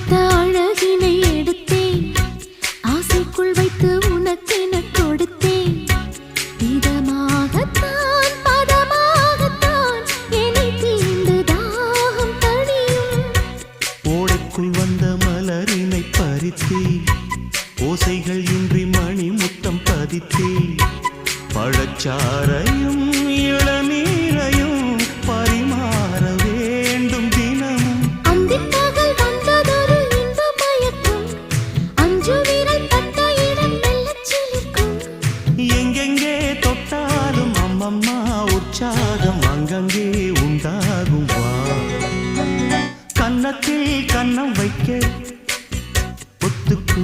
அடுத்த அழகினை எடுத்தேன், ஆசைக்குள் வைத்து உனக்கென கொடுத்தேன். இதமாகத்தான் பதமாகத்தான் என்னை தீண்டு தாகம் தணியும். ஓடைக்குள் வந்த மலரினை பறித்தே, ஓசைகள் இன்றி மணி முத்தம் பதித்தே, பழச்சாரையும் இளநீரையும் பரிமாற வேண்டும் தினமும். அந்திப்பகல் வந்ததொரு இன்ப மயக்கம், அஞ்சு விரல் பட்ட இடம் மெல்லச் சிலிர்க்கும். எங்கெங்கே தொட்டாலும் அம்மம்மா உற்சாகம் அங்கங்கே உண்டாகும். வா கன்னத்தில் கன்னம் வைக்க ஒத்துக்கு